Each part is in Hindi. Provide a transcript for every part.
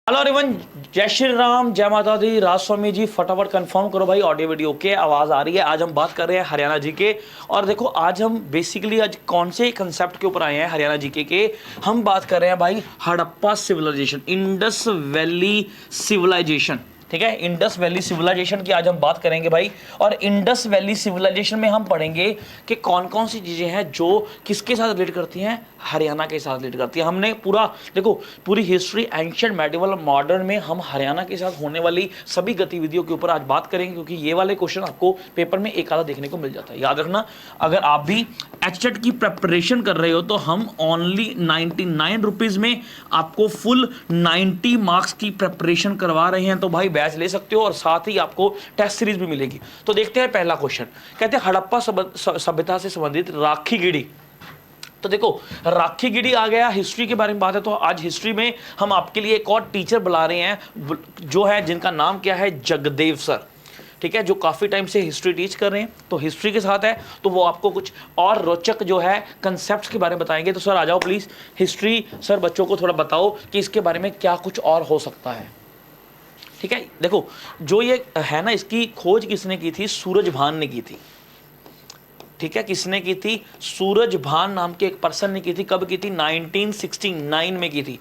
हेलो एवरीवन, जय श्री राम, जय माता दी, राज स्वामी जी। फटाफट कंफर्म करो भाई, ऑडियो वीडियो के आवाज़ आ रही है। आज हम बात कर रहे हैं हरियाणा जीके। और देखो आज हम बेसिकली आज कौन से कंसेप्ट के ऊपर आए हैं हरियाणा जीके के। हम बात कर रहे हैं भाई Harappa civilisation, Indus valley civilisation. ठीक है, इंडस वैली सिविलाइजेशन की आज हम बात करेंगे भाई। और इंडस वैली सिविलाइजेशन में हम पढ़ेंगे कि कौन कौन सी चीज़ें हैं जो किसके साथ रिलेट करती हैं, हरियाणा के साथ रिलेट करती है। हमने पूरा देखो पूरी हिस्ट्री, एंशिएंट, मेडिवल, मॉडर्न में हम हरियाणा के साथ होने वाली सभी गतिविधियों के ऊपर आज बात करेंगे, क्योंकि ये वाले क्वेश्चन आपको पेपर में एक आधा देखने को मिल जाता है। याद रखना, अगर आप भी एचटेट की प्रिपरेशन कर रहे हो तो हम ओनली 99 रुपीज़ में आपको फुल 90 मार्क्स की प्रिपरेशन करवा रहे हैं। तो भाई बैच ले सकते हो और साथ ही आपको टेस्ट सीरीज भी मिलेगी। तो देखते हैं पहला क्वेश्चन। कहते हैं हड़प्पा सभ्यता से संबंधित राखीगढ़ी। तो देखो राखीगढ़ी आ गया, हिस्ट्री के बारे में बात है। तो आज हिस्ट्री में हम आपके लिए एक और टीचर बुला रहे हैं, जो है जिनका नाम क्या है, जगदेव सर। ठीक है, जो काफ़ी टाइम से हिस्ट्री टीच कर रहे हैं, तो हिस्ट्री के साथ है तो वो आपको कुछ और रोचक जो है कंसेप्ट्स के बारे में बताएंगे। तो सर आ जाओ प्लीज़। हिस्ट्री सर बच्चों को थोड़ा बताओ कि इसके बारे में क्या कुछ और हो सकता है। ठीक है, देखो जो ये है ना, इसकी खोज किसने की थी, सूरजभान ने की थी। ठीक है, किसने की थी, सूरजभान नाम के एक पर्सन ने की थी। कब की थी, 1969 में की थी।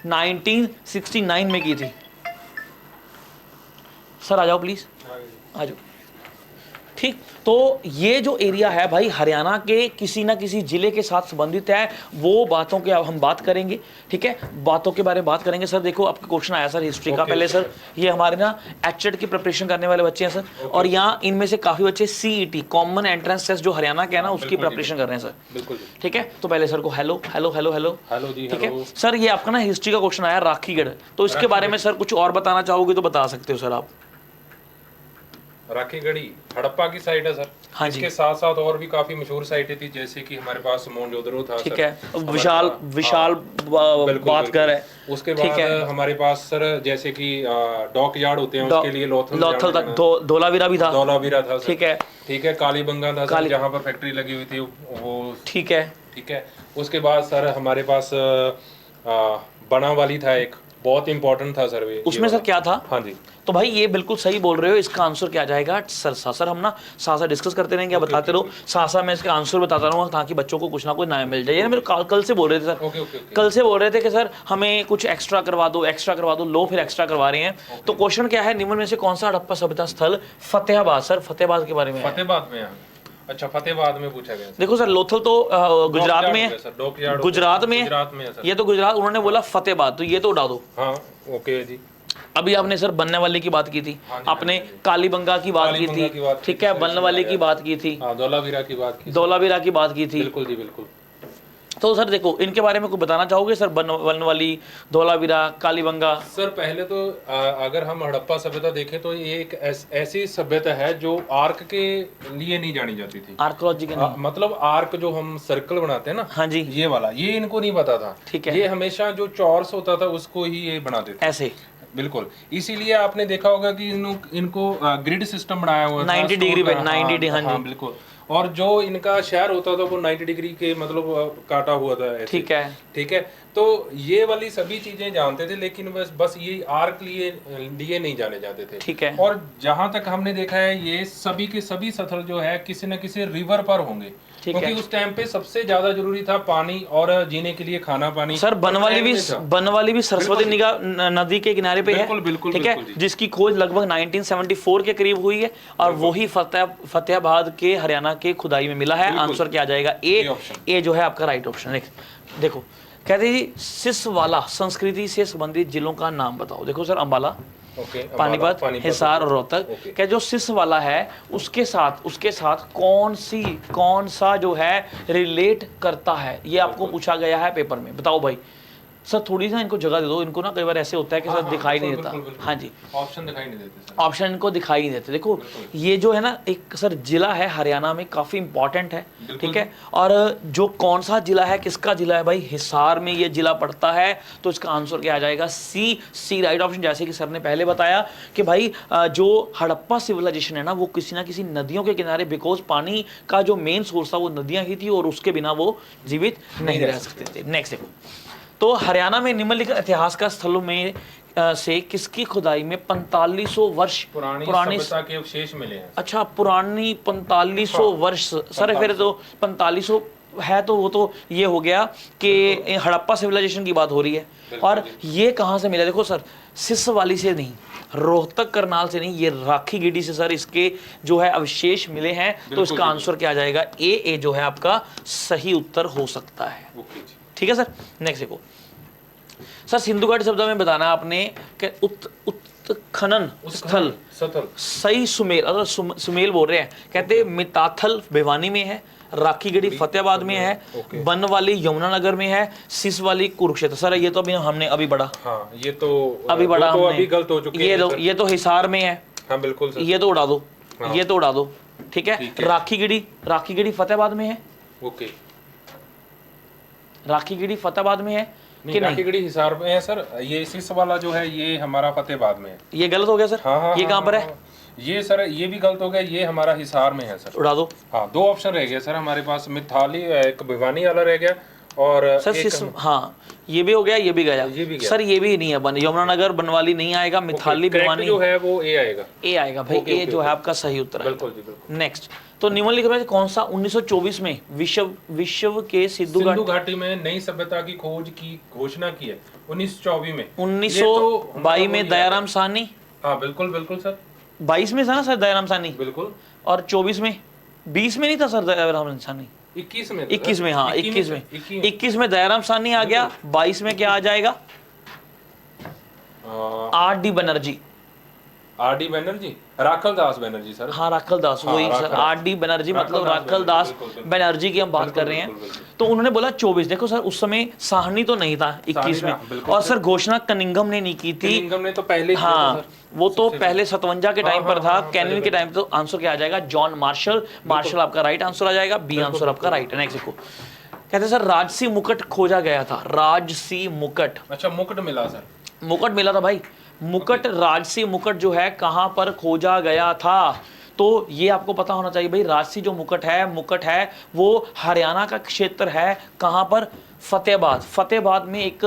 1969 में की थी। सर आ जाओ प्लीज, आ जाओ। ठीक, तो ये जो एरिया है भाई हरियाणा के किसी ना किसी जिले के साथ संबंधित है। वो बातों के अब हम बात करेंगे। ठीक है, बातों के बारे में बात करेंगे। सर देखो आपका क्वेश्चन आया सर हिस्ट्री का। पहले सर ये हमारे ना एचटेट की प्रिपरेशन करने वाले बच्चे हैं सर। और यहाँ इनमें से काफी बच्चे सीईटी कॉमन एंट्रेंस टेस्ट जो हरियाणा के है ना उसकी प्रिपरेशन कर रहे हैं सर। ठीक है, तो पहले सर को hello hello hello hello hello ji. ठीक है सर, ये आपका ना हिस्ट्री का क्वेश्चन आया राखीगढ़। तो इसके बारे में सर कुछ और बताना चाहोगे तो बता सकते हो सर आप। राखीगढ़ी हड़प्पा की साइट है सर। हाँ जी। इसके साथ साथ और भी काफी मशहूर साइटें थी, जैसे कि हमारे पास मोहनजोदड़ो था। ठीक है, विशाल विशाल बातगर है। उसके बाद हमारे पास सर जैसे कि डॉक यार्ड होते हैं, उसके लिए लोथल तक धोलावीरा भी था। धोलावीरा था सर। ठीक है, कालीबंगा था सर, जहाँ पर फैक्ट्री लगी हुई थी वो। ठीक है, उसके बाद सर हमारे पास बनावाली था, एक बहुत इंपॉर्टेंट था सर। उसमें सर क्या था? हाँ जी, तो भाई ये बिल्कुल सही बोल रहे हो। इसका आंसर क्या जाएगा सर हम ना साथ डिस्कस करते रहेंगे, बताते रहो साथ मैं इसका आंसर बताता रहूँगा, ताकि बच्चों को कुछ ना कुछ नया मिल जाए। ये मेरे कल से बोल रहे थे सर। कल से बोल रहे थे कि सर हमें कुछ एक्स्ट्रा करवा दो, लो फिर एक्स्ट्रा करवा रहे हैं। तो क्वेश्चन क्या है, निम्न में से कौन सा हड़प्पा सभ्यता स्थल फतेहाबाद। सर फतेहाबाद के बारे में, फतेहाबाद में। अच्छा, फतेहाबाद में पूछा गया। देखो सर लोथल तो गुजरात में है, गुजरात में ये तो गुजरात, उन्होंने बोला फतेहाबाद, तो ये तो उड़ा दो। हाँ ओके जी। अभी आपने सर बनने वाले की बात की थी, आपने कालीबंगा की बात की थी। ठीक है, बनने वाले की बात की थी, धौलावीरा की बात की थी। बिल्कुल जी बिल्कुल। तो सर देखो इनके बारे में कुछ बताना चाहोगे सर, बनने वाली, धौलावीरा, कालीबंगा। सर पहले तो अगर हम हड़प्पा सभ्यता देखें तो ये एक ऐसी सभ्यता है जो आर्क के लिए नहीं जानी जाती थी। आर्कोलॉजी के मतलब आर्क जो हम सर्कल बनाते हैं ना, हाँ जी, ये वाला, ये इनको नहीं पता था। ठीक है, ये हमेशा जो चॉर्स होता था उसको ही ये बनाते थे ऐसे। बिल्कुल, इसीलिए आपने देखा होगा कि इनको ग्रिड सिस्टम बनाया हुआ था 90 डिग्री पे, 90 डिग्री। हाँ जी बिल्कुल। और जो इनका शहर होता था वो 90 डिग्री के मतलब काटा हुआ था ऐसे। ठीक है, तो ये वाली सभी चीजें जानते थे, लेकिन बस ये आर्क लिए नहीं जाने जाते थे। ठीक है, और जहां तक हमने देखा है ये सभी के सभी स्थल जो है किसी न किसी रिवर पर होंगे, क्योंकि उस टाइम पे सबसे ज्यादा जरूरी था पानी और जीने के लिए खाना पानी। सर बनवाली भी सरस्वती नदी के किनारे पे है। बिल्कुल, ठीक है, जिसकी खोज लगभग 1974 के करीब हुई है, और वही फतेहाबाद के हरियाणा के खुदाई में मिला है। आंसर क्या आ जाएगा, ए जो है आपका राइट ऑप्शन। देखो कहते हैं जी सिसवाला संस्कृति से संबंधित जिलों का नाम बताओ। देखो सर अंबाला, पानीपत, हिसार और रोहतक। क्या जो सिसवाला है उसके साथ कौन सा जो है रिलेट करता है, ये आपको पूछा गया है पेपर में। बताओ भाई। सर थोड़ी सा इनको जगह दे दो, इनको ना कई बार ऐसे होता है कि सर दिखाई नहीं देता। हाँ जी, ऑप्शन दिखाई नहीं देते, ऑप्शन इनको दिखाई नहीं देते। देखो ये जो है ना एक सर जिला है हरियाणा में, काफ़ी इंपॉर्टेंट है। ठीक है, और जो कौन सा जिला है, किसका जिला है भाई, हिसार में ये जिला पड़ता है। तो इसका आंसर क्या आ जाएगा, सी राइट ऑप्शन। जैसे कि सर ने पहले बताया कि भाई जो हड़प्पा सिविलाइजेशन है ना वो किसी ना किसी नदियों के किनारे, बिकॉज पानी का जो मेन सोर्स था वो नदियाँ ही थी, और उसके बिना वो जीवित नहीं रह सकते थे। नेक्स्ट देखो, तो हरियाणा में निम्नलिखित ऐतिहासिक स्थलों में से किसकी खुदाई में 4500 वर्ष पुरानी सभ्यता के अवशेष मिले हैं। अच्छा, पुरानी 4500 वर्ष सर, फिर तो 4500 है तो वो तो ये हो गया कि हड़प्पा सिविलाइजेशन की बात हो रही है। और ये कहाँ से मिला? देखो सर, सिसवाली से नहीं, रोहतक करनाल से नहीं, ये राखी गिडी से सर इसके जो है अवशेष मिले हैं। तो इसका आंसर क्या आ जाएगा? ए जो है आपका सही उत्तर हो सकता है। ठीक है सर, नेक्स्ट देखो सर, सिंधु घाटी शब्द में बताना आपने कि उत्खनन स्थल सही सुमेल, अगर सुमेल बोल रहे हैं, कहते मिताथल भिवानी में है, राखी गढ़ी फतेहाबाद में है, बन वाली यमुनानगर में है, सिस वाली कुरुक्षेत्र। सर ये तो अभी हमने अभी बढ़ा, हाँ, ये तो अभी बढ़ा तो हमने, अभी गलत हो चुके हैं। ये तो हिसार में है। हाँ बिल्कुल सर। ये तो उड़ा दो, ये तो उड़ा दो। ठीक है, राखी गढ़ी फतेहाबाद में है। ओके, राखी गढ़ी फतेहाबाद में है कि नहीं? राखी गढ़ी हिसार में है सर। ये सिस वाला जो है ये हमारा फतेहाबाद में है। ये गलत हो गया सर। हाँ, ये कहाँ पर है? ये सर ये भी गलत हो गया, ये हमारा हिसार में है सर। उड़ा दो। हाँ, दो ऑप्शन रह गए सर हमारे पास, मिथाली एक भिवानी वाला रह गया और सर हाँ, ये भी हो गया, ये भी गया, सर ये भी नहीं है। यमुनानगर बनवाली नहीं आएगा, मिथाली भिवानी जो है वो ए आएगा। ए आएगा भाई, ए जो है आपका सही उत्तर है। बिल्कुल जी, बिल्कुल। नेक्स्ट, तो निम्नलिखित में कौन सा 1924 में विश्व के सिंधु घाटी में नई सभ्यता की खोज की घोषणा की है? 1924 में। 1922 में दयाराम साहनी। हाँ बिल्कुल बिल्कुल सर। 22 में था ना सर दयाराम साहनी? बिल्कुल। और 24 में, 20 में नहीं था सर दयाराम साहनी? 21 में। 21 में, हाँ 21 में दयाराम साहनी आ गया। 22 में क्या आ जाएगा? आर.डी. बनर्जी। आर.डी. बनर्जी, राखल दास बनर्जी सर। हाँ राखल दास, वही सर, आर.डी. बनर्जी मतलब राखल दास बनर्जी की हम बात कर रहे हैं। तो उन्होंने बोला 24। देखो सर उस समय साहनी तो नहीं था 21 में, और सर घोषणा कनिंघम ने नहीं की थी। कनिंघम ने तो पहले, हाँ वो तो पहले 57 के टाइम पर था, कैनिंग के टाइम। तो आंसर क्या आ जाएगा? John Marshall. मार्शल आपका राइट आंसर आ जाएगा, बी आंसर आपका राइट है। नेक्स्ट देखो, कहते सर राजसी मुकुट खोजा गया था। राजसी मुकुट, अच्छा मुकुट मिला सर? मुकुट मिला था भाई। मुकुट, राजसी मुकुट जो है कहां पर खोजा गया था? तो ये आपको पता होना चाहिए भाई। राजसी जो मुकुट है वो हरियाणा का क्षेत्र है। कहां पर? फतेहाबाद। फतेहाबाद में एक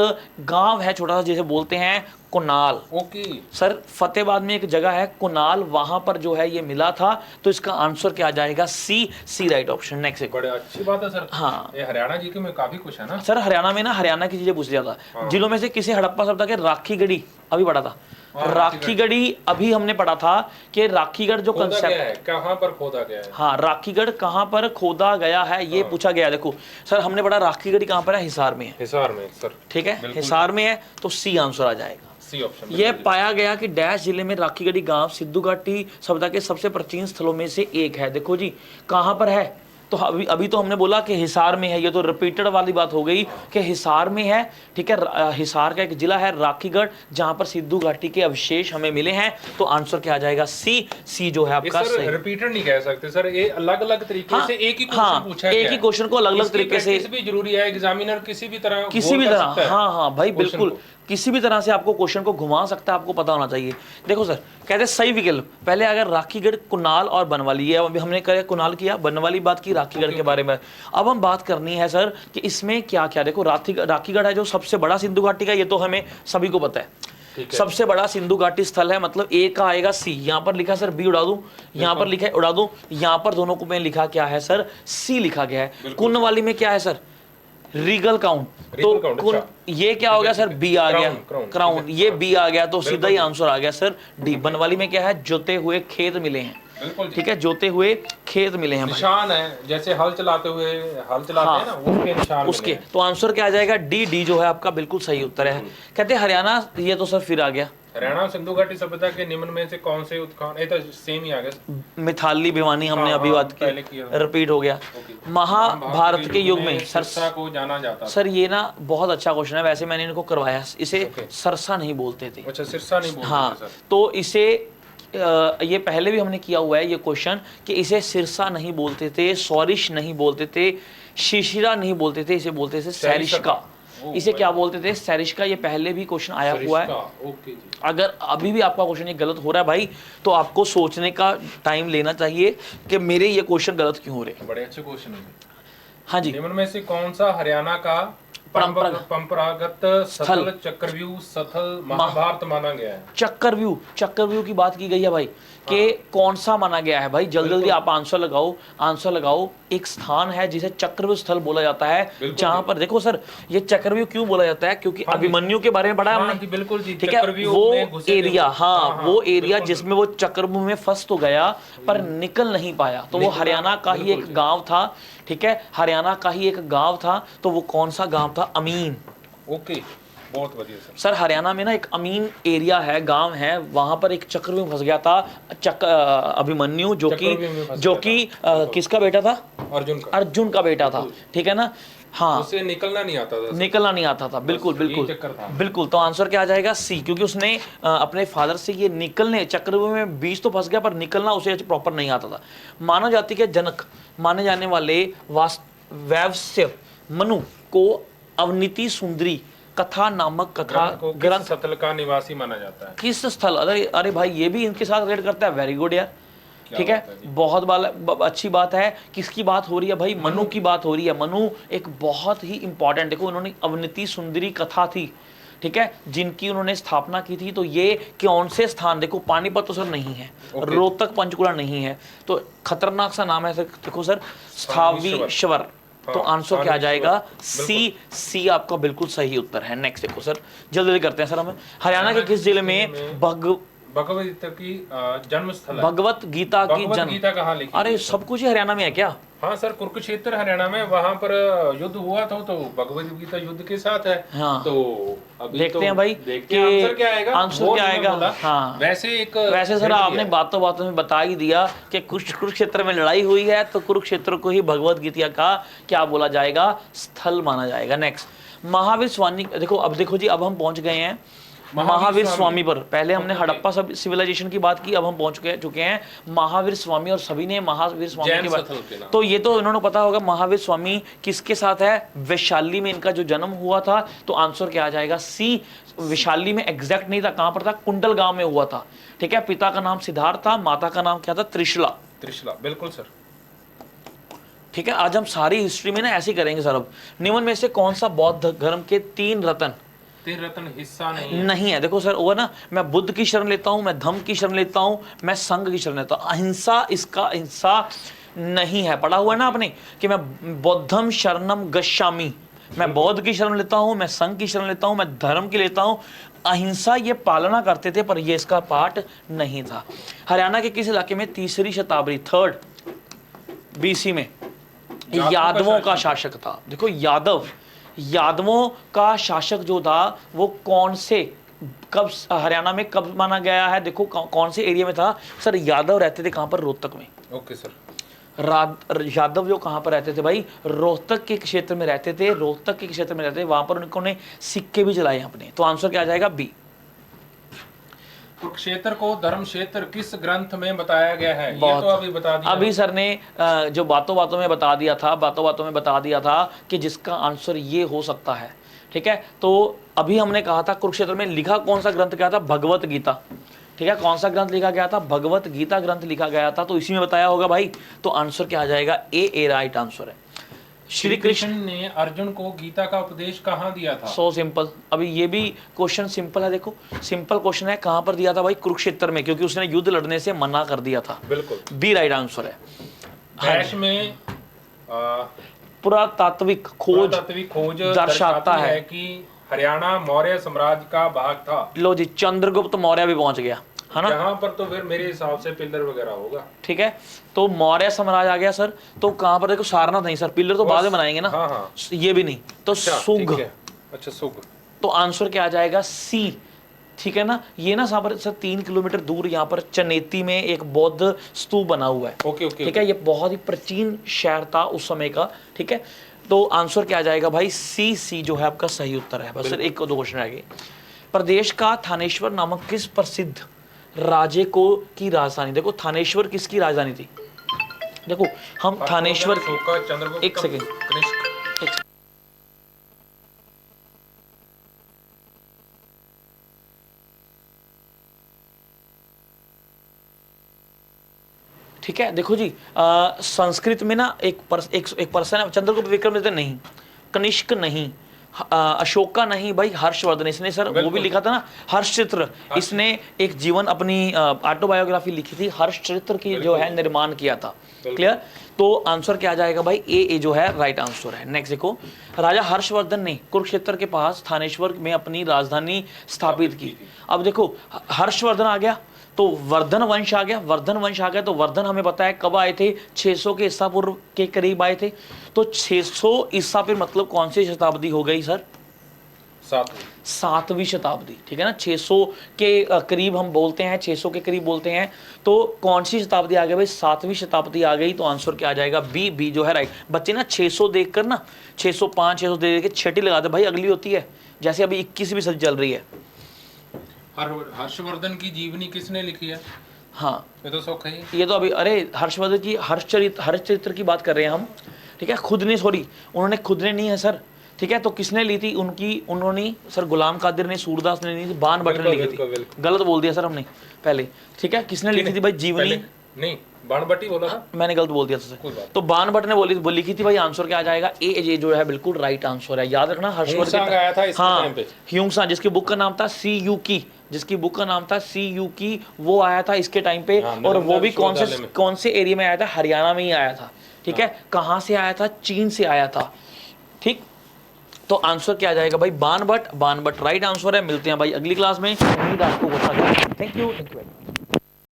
गांव है छोटा सा, जैसे बोलते हैं कुनाल। ओके सर, फतेहाबाद में एक जगह है कुनाल, वहां पर जो है ये मिला था। तो इसका आंसर क्या आ जाएगा? सी राइट ऑप्शन। नेक्स्ट, बड़े अच्छी बात है सर। हाँ, ये हरियाणा जी के में काफी कुछ है ना सर। हरियाणा में ना, हरियाणा की चीजें पूछ लिया था। जिलों में से किसी हड़प्पा सभ्यता के राखी गढ़ी अभी पढ़ा था। राखी गढ़ी अभी हमने पढ़ा था कि राखीगढ़ जो कंसेप्ट है, कहां पर खोदा गया है? हाँ, राखीगढ़ कहां पर खोदा गया है ये पूछा गया। देखो सर, हमने पढ़ा राखीगढ़ी कहां पर है? हिसार में है। हिसार में सर, ठीक है, हिसार में है। तो सी आंसर आ जाएगा, सी ऑप्शन। यह पाया गया कि डैश जिले में राखीगढ़ी गांव सिंधु घाटी सभ्यता के सबसे प्राचीन स्थलों में से एक है। देखो जी कहां पर है? तो अभी तो हमने बोला कि हिसार में है। ये तो रिपीटेड वाली बात हो गई कि हिसार में है। ठीक है, हिसार का एक जिला है राखीगढ़, जहां पर सिंधु घाटी के अवशेष हमें मिले हैं। तो आंसर क्या आ जाएगा? सी जो है आपका सही। रिपीटेड नहीं कह सकते सर, ये अलग अलग तरीके से एक ही क्वेश्चन पूछा है। एक ही क्वेश्चन को अलग अलग तरीके से भी जरूरी है। एग्जामिनर किसी भी तरह, हाँ भाई बिल्कुल, किसी भी तरह से आपको क्वेश्चन को घुमा सकता है, आपको पता होना चाहिए। देखो सर, कहते हैं सही विकल्प पहले अगर राखीगढ़, कुनाल और बनवाली। ये अभी हमने क्या कुनाल किया, बनवाली बात की, राखीगढ़ के बारे में अब हम बात करनी है सर कि इसमें क्या क्या। देखो राखीगढ़ है जो सबसे बड़ा सिंधु घाटी का, ये तो हमें सभी को पता है। सबसे बड़ा सिंधु घाटी स्थल है, मतलब ए का आएगा सी। यहाँ पर लिखा सर बी उड़ा दूं, यहाँ पर लिखा है उड़ा दूं, यहाँ पर दोनों को में लिखा क्या है सर? सी लिखा गया है। कुनवाली में क्या है सर? Regal count. तो ये क्या हो गया सर? बी आ गया, क्राउन। ये बी आ गया, तो सीधा ही आंसर आ गया सर डी। बनवाली में क्या है? जोते हुए खेत मिले हैं। ठीक है, जोते हुए खेत मिले हैं, निशान है, जैसे हल चलाते हुए हल चलाते हैं ना, उसके निशान उसके। तो आंसर क्या आ जाएगा? डी जो है आपका बिल्कुल सही उत्तर है। कहते हैं हरियाणा, ये तो सर फिर आ गया। हरियाणा सिंधु घाटी सभ्यता के निम्न में से कौन से उत्खनन, ये तो सेम ही आ गया। मिथाली भिवानी हमने अभी बात की, रिपीट हो गया। महाभारत के युग में सरसा को जाना जाता। सर ये ना बहुत अच्छा क्वेश्चन है, वैसे मैंने इनको करवाया। इसे सरसा नहीं बोलते थे। अच्छा, सिरसा नहीं बोलते। हाँ, तो इसे ये पहले भी हमने किया हुआ है ये क्वेश्चन कि इसे सिरसा नहीं बोलते थे, सौरिश नहीं बोलते थे, शिशिरा नहीं बोलते थे, इसे बोलते थे सैरिश्का। इसे क्या बोलते थे? सैरिश्का। ये पहले भी क्वेश्चन आया हुआ है। अगर अभी भी आपका क्वेश्चन ये गलत हो रहा है भाई, तो आपको सोचने का टाइम लेना चाहिए कि मेरे ये क्वेश्चन गलत क्यों हो रहे हैं। बड़े अच्छे क्वेश्चन है। हाँ जी। निम्न में से कौन सा हरियाणा का परंपरागत स्थल चक्रव्यूह स्थल महाभारत माना गया है। चक्रव्यूह की बात की गई है भाई कि कौन सा माना गया है भाई, जल्दी जल्दी आप आंसर लगाओ। एक स्थान है जिसे चक्रव्यूह स्थल बोला जाता है, जहां पर देखो सर ये चक्रव्यूह क्यों बोला जाता है, क्योंकि अभिमन्यु के बारे में पढ़ा हमने। बिल्कुल जी, ठीक है, वो एरिया, वो एरिया जिसमें वो चक्रव्यूह में फंस तो गया पर निकल नहीं पाया, तो वो हरियाणा का ही एक गांव था। ठीक है, हरियाणा का ही एक गांव था, तो वो कौन सा गांव था? अमीन। ओके, बहुत बढ़िया सर। सर हरियाणा में ना एक अमीन एरिया है, गांव है, वहां पर एक चक्रव्यूह फंस गया था। अभिमन्यु जो कि किसका बेटा था? अर्जुन का बेटा था। ठीक है ना, हाँ, उसे निकलना नहीं आता था। बिल्कुल। तो आंसर क्या आ जाएगा? सी, क्योंकि उसने अपने फादर से ये निकलने, चक्रव्यूह में बीच तो फंस गया पर निकलना उसे प्रॉपर नहीं आता था। मानव जाति के जनक माने जाने वाले वैवस्य मनु को अवनीति सुंदरी कथा नामक कथा ग्रंथ स्थल का निवासी माना जाता है। किस स्थल? अरे भाई ये भी इनके साथ रेड करता है, वेरी गुड यार। ठीक है, बहुत अच्छी बात है। किसकी बात हो रही है भाई? मनु की बात हो रही है। मनु एक बहुत ही इंपॉर्टेंट, देखो उन्होंने अवनीति सुंदरी कथा थी, ठीक है, जिनकी उन्होंने स्थापना की थी। तो ये कौन से स्थान? देखो पानीपत तो सर नहीं है, रोहतक पंचकुला नहीं है, तो खतरनाक सा नाम है सर। देखो सर, स्थावीश्वर। तो आंसर क्या आ जाएगा? सी आपका बिल्कुल सही उत्तर है। नेक्स्ट देखो सर, जल्दी करते हैं सर। हमें हरियाणा के किस जिले में भगवत गीता की जन्म स्थल है? भगवत गीता की जन्म गीता कहाँ लिखी? अरे सब कुछ ही हरियाणा में है क्या? हाँ सर, कुरुक्षेत्र हरियाणा में, वहां पर युद्ध हुआ था, तो भगवत गीता युद्ध के साथ है। हाँ, तो अभी देखते हैं भाई देखते हैं आंसर क्या आएगा। हाँ, वैसे सर आपने बातों बातों में बता ही दिया कि कुरुक्षेत्र में लड़ाई हुई है, तो कुरुक्षेत्र को ही भगवत गीता का क्या बोला जाएगा? स्थल माना जाएगा। नेक्स्ट, महावीर स्वामी। देखो अब देखो जी, अब हम पहुंच गए हैं महावीर स्वामी पर। पहले हमने हड़प्पा सिविलाइजेशन की बात की, अब हम पहुंच चुके हैं महावीर स्वामी, और सभी ने महावीर स्वामी की बात। तो ये तो इन्होंने पता होगा महावीर स्वामी किसके साथ है? वैशाली में इनका जो जन्म हुआ था। तो आंसर क्या आ जाएगा? सी। वैशाली में एग्जैक्ट नहीं था, कहां पर था? कुंडल गांव में हुआ था। ठीक है, पिता का नाम सिद्धार्थ था, माता का नाम क्या था? त्रिशला। बिल्कुल सर। ठीक है, आज हम सारी हिस्ट्री में ना ऐसे करेंगे सर। अब निम्न में से कौन सा बौद्ध धर्म के तीन रत्न हिस्सा नहीं है? देखो सर, वो ना, मैं बुद्ध की शरण लेता हूं, मैं धम्म की शरण लेता हूं, मैं संघ की शरण लेता हूं। अहिंसा इसका हिस्सा नहीं है। पढ़ा हुआ है ना आपने कि मैं बौद्धम शरणम गच्छामि, मैं बौद्ध की शरण लेता हूं, मैं संघ की शरण लेता हूं, मैं धर्म की लेता हूं। अहिंसा ये पालना करते थे, पर ये इसका पार्ट नहीं था। हरियाणा के किस इलाके में 3री शताब्दी 3rd BC में यादवों का शासक था? देखो यादवों का शासक जो था वो कौन से, कब हरियाणा में कब माना गया है? देखो कौन से एरिया में था सर? यादव रहते थे कहां पर? रोहतक में। Okay sir. यादव जो कहां पर रहते थे भाई? रोहतक के क्षेत्र में रहते थे। रोहतक के क्षेत्र में रहते थे, वहां पर उन्होंने सिक्के भी जलाए अपने। तो आंसर क्या आ जाएगा? बी। कुरुक्षेत्र को धर्म क्षेत्र किस ग्रंथ में बताया गया है? ये तो अभी बता दिया। अभी सर ने जो बातों बातों में बता दिया था कि जिसका आंसर ये हो सकता है। ठीक है, तो अभी हमने कहा था कुरुक्षेत्र में लिखा कौन सा ग्रंथ क्या था? भगवत गीता। ठीक है, कौन सा ग्रंथ लिखा गया था? भगवत गीता ग्रंथ लिखा गया था। तो इसी में बताया होगा भाई। तो आंसर क्या आ जाएगा? ए राइट आंसर है। श्री कृष्ण ने अर्जुन को गीता का उपदेश कहाँ दिया था? So simple. अभी ये भी क्वेश्चन सिंपल है, देखो सिंपल क्वेश्चन है। कहां पर दिया था भाई? कुरुक्षेत्र में, क्योंकि उसने युद्ध लड़ने से मना कर दिया था। बिल्कुल, बी राइट आंसर है। डैश में पुरातात्विक खोज दर्शाता है कि हरियाणा मौर्य साम्राज्य का भाग था। लो जी, चंद्रगुप्त मौर्य भी पहुंच गया है ना? यहाँ पर तो फिर मेरे हिसाब से पिलर वगैरह होगा। ठीक है, तो मौर्य साम्राज्य आ गया सर। तो कहां पर? देखो सारनाथ नहीं सर, पिलर तो बाद में बनाएंगे ना। हाँ। ये भी नहीं, तो सुग। अच्छा, सुग। तो आंसर क्या आ जाएगा? सी। ठीक है ना, ये ना सर 3 किलोमीटर दूर यहाँ पर चनेती में एक बौद्ध स्तूप बना हुआ है। ओके। ठीक है, ये बहुत ही प्राचीन शहर था उस समय का। ठीक है, तो आंसर क्या आ जाएगा भाई? सी जो है आपका सही उत्तर है। बस सर 1-2 क्वेश्चन रह गए। प्रदेश का थानेश्वर नामक किस प्रसिद्ध राजे को की राजधानी? देखो थानेश्वर किसकी राजधानी थी? देखो हम थानेश्वर, एक सेकेंड, ठीक है। देखो जी, संस्कृत में ना एक पर्सन है, चंद्रगुप्त विक्रमादित्य नहीं, कनिष्क नहीं, अशोका नहीं भाई, हर्षवर्धन। इसने सर वो भी लिखा था ना हर्षचित्र, इसने एक जीवन अपनी ऑटोबायोग्राफी लिखी थी, हर्षचित्र की जो है निर्माण किया था। क्लियर? तो आंसर क्या आ जाएगा भाई, ए जो है राइट आंसर है। नेक्स्ट देखो, राजा हर्षवर्धन ने कुरुक्षेत्र के पास थानेश्वर में अपनी राजधानी स्थापित की। अब देखो हर्षवर्धन आ गया तो वर्धन वंश आ गया, वर्धन वंश आ गया तो वर्धन हमें पता है कब आए थे, 600 के ईसा पूर्व के करीब आए थे। तो 600 ईसा पूर्व मतलब कौन सी शताब्दी हो गई सर? सातवीं शताब्दी, ठीक है ना। 600 के करीब हम बोलते हैं, 600 के करीब बोलते हैं, तो कौन सी शताब्दी आ गई भाई? सातवीं शताब्दी आ गई। तो आंसर क्या आ जाएगा? बी जो है राइट। बच्चे ना 600 देखकर ना 605 600 दे के छठी लगा दे भाई, अगली होती है। जैसे अभी 21वीं सदी चल रही है। हर्षवर्धन की जीवनी किसने लिखी है? हाँ ये तो सौखा ही, ये तो अभी, अरे हर्षवर्धन की हर्षचरित्र की बात कर रहे हैं हम, ठीक है। खुद ने, सॉरी उन्होंने खुद ने नहीं है सर, ठीक है। तो किसने ली थी उन्होंने सर, गुलाम कादिर ने, सूरदास ने ली थी, बाण भट्ट ने लिखी थी। गलत बोल दिया सर हमने पहले, ठीक है। किसने लिखी थी भाई जीवनी? नहीं, बाण भट्ट ही बोला था, मैंने गलत बोल दिया था। तो बाण भट्ट ने लिखी थी भाई। आंसर क्या आ जाएगा? ए जो है बिल्कुल राइट आंसर है। याद रखना हर्षवर्धन आया था इसके टाइम पे। ह्यूंगसांग, जिसकी बुक का नाम था सी यू की, वो आया था इसके टाइम पे। और वो भी कौन से एरिया में आया था? हरियाणा में ही आया था, ठीक है। कहाँ से आया था? चीन से आया था, ठीक। तो आंसर क्या आ जाएगा भाई? बाण भट्ट राइट आंसर है। मिलते हैं भाई अगली क्लास में। उम्मीद आपको अच्छा लगा। Thank you.